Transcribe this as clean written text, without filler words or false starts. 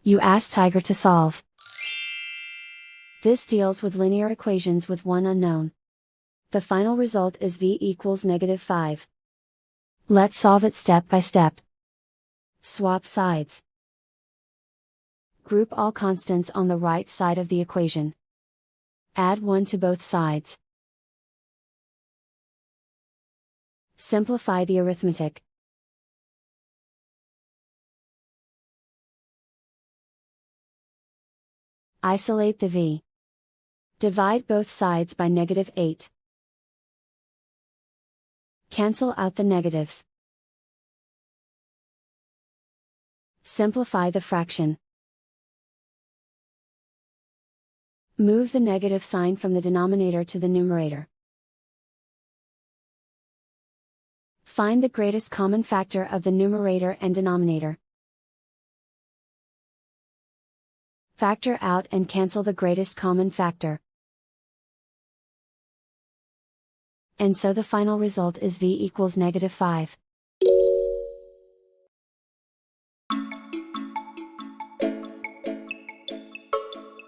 You ask Tiger to solve. This deals with linear equations with one unknown. The final result is v equals -5. Let's solve it step by step. Swap sides. Group all constants on the right side of the equation. Add 1 to both sides. Simplify the arithmetic. Isolate the v. Divide both sides by -8. Cancel out the negatives. Simplify the fraction. Move the negative sign from the denominator to the numerator. Find the greatest common factor of the numerator and denominator. Factor out and cancel the greatest common factor. And so the final result is v equals -5.